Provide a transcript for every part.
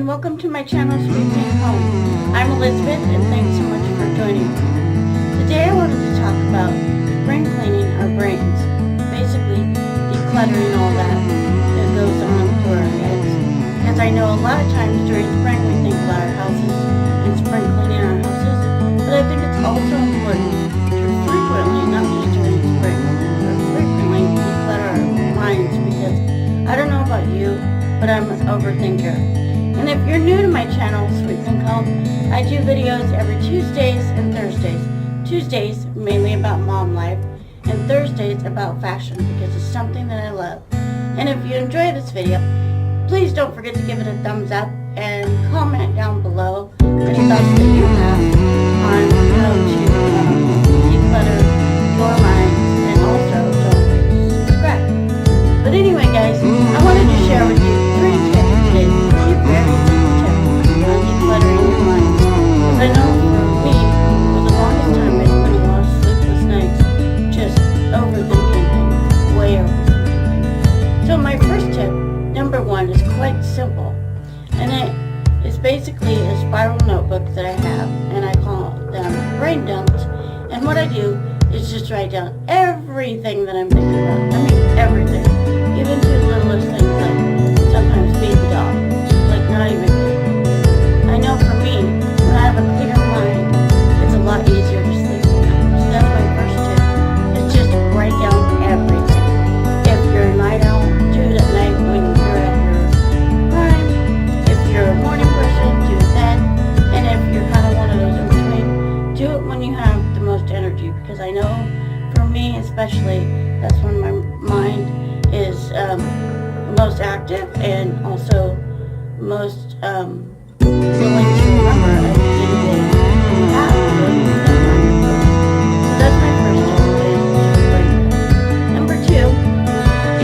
and welcome to my channel, Sweet Pink Home. I'm Elizabeth, and thanks so much for joining me. Today I wanted to talk about spring cleaning our brains, basically decluttering all that goes on through our heads. Because I know a lot of times during spring we think about our houses and spring cleaning our houses, but I think it's also important to frequently, not just during spring, but frequently declutter our minds, because I don't know about you, but I'm an overthinker. And if you're new to my channel, Sweet Pink Home, I do videos every Tuesdays and Thursdays. Tuesdays mainly about mom life, and Thursdays about fashion, because it's something that I love. And if you enjoy this video, please don't forget to give it a thumbs up and comment down below any thoughts that you have on how to declutter your mind, and also don't forget to subscribe. But anyway guys, I wanted to share with you 3 tips today. 3 very simple tips on decluttering your mind. Because I know for me, for the longest time, I spent a lot of sleepless nights just overthinking things, way overthinking things. So my first tip, number 1, is quite simple. And it is basically a spiral notebook that I have, and I call them brain dumps. And what I do is just write down everything that I'm thinking about. I mean everything. Even to the littlest things like sometimes feed the dog. Like not even kidding. I know for me, when I have a clear mind, it's a lot easier to sleep at night. So that's my first tip. Is just write down everything. If you're a night owl, do it at night when you're at your prime. If you're a morning person, do it then. And if you're kind of one of those in between, do it when you have the most energy. Because I know for me especially, that's when my mind is most active and also most willing to remember everything that you have when you've done on your phone. So that's my first tip. Number 2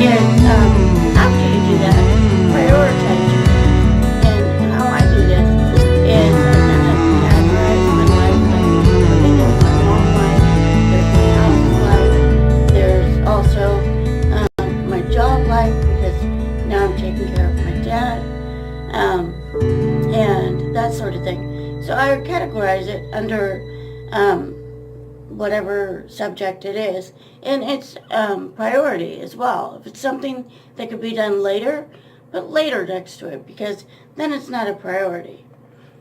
is after you do that, prioritize your things. And how I do this is I kind of categorize my life. Okay, there's my mom life, there's my house life, there's also my job life, because now I'm taking care of my dad, and that sort of thing. So I categorize it under whatever subject it is, and it's priority as well. If it's something that could be done later, put later next to it, because then it's not a priority.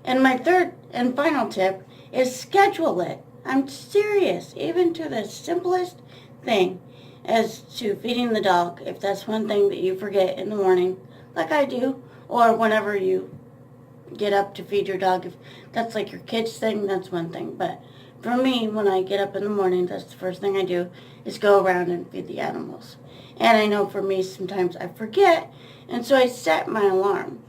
And my third and final tip is schedule it. I'm serious, even to the simplest thing as to feeding the dog. If that's one thing that you forget in the morning, like I do, or whenever you get up to feed your dog, if that's like your kids thing, that's one thing. But for me, when I get up in the morning, that's the first thing I do, is go around and feed the animals. And I know for me, sometimes I forget, and so I set my alarm.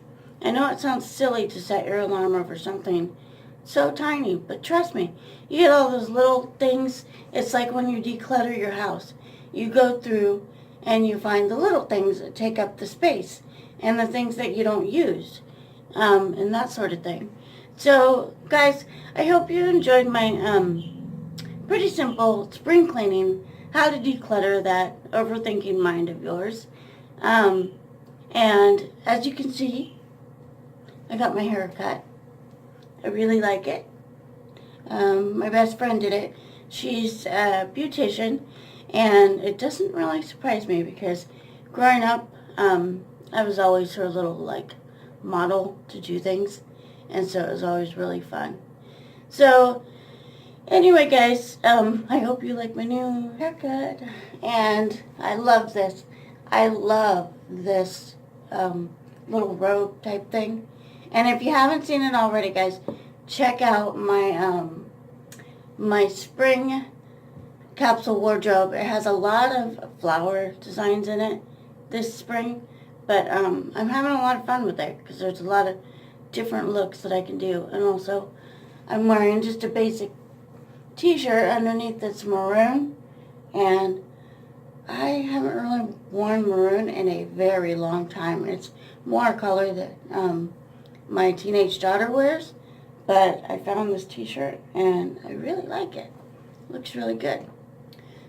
I know it sounds silly to set your alarm over something so tiny, but trust me, you get all those little things. It's like when you declutter your house. You go through and you find the little things that take up the space and the things that you don't use, and that sort of thing. So guys, I hope you enjoyed my pretty simple spring cleaning, how to declutter that overthinking mind of yours. And as you can see, I got my hair cut. I really like it. My best friend did it. She's a beautician. And it doesn't really surprise me, because growing up, I was always her little, like, model to do things. And so it was always really fun. So, anyway, guys, I hope you like my new haircut. And I love this. I love this little robe type thing. And if you haven't seen it already, guys, check out my, my spring capsule wardrobe. It has a lot of flower designs in it this spring, but I'm having a lot of fun with it, because there's a lot of different looks that I can do. And also I'm wearing just a basic t-shirt underneath that's maroon, and I haven't really worn maroon in a very long time. It's more a color that my teenage daughter wears, but I found this t-shirt and I really like it. Looks really good.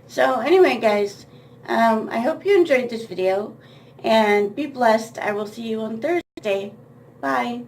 So anyway, guys, I hope you enjoyed this video, and be blessed. I will see you on Thursday. Bye.